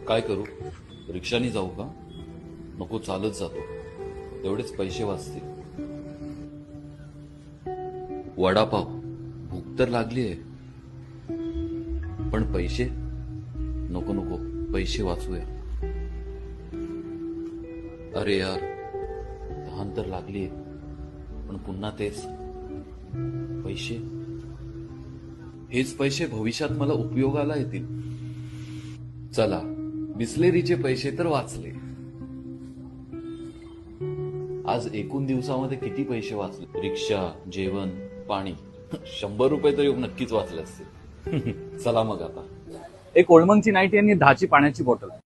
काय करू? रिक्षानी जाऊ का? नको, चालत जातो, तेवढेच पैसे वाचतील. वडापाव, भूक तर लागलीये, पण पैसे नको नको, पैसे वाचूया. अरे यार, तहान तर लागलीये, पण पुन्हा तेच पैसे. हेच पैसे भविष्यात मला उपयोगाला येतील. चला, बिस्लेरीचे पैसे तर वाचले. आज एकूण दिवसामध्ये किती पैसे वाचले? रिक्षा, जेवण, पाणी, 100 रुपये तरी नक्कीच वाचले असते. चला मग आता. एक ओळमंगची नाईटी आणि 10ची पाण्याची बॉटल. राजा,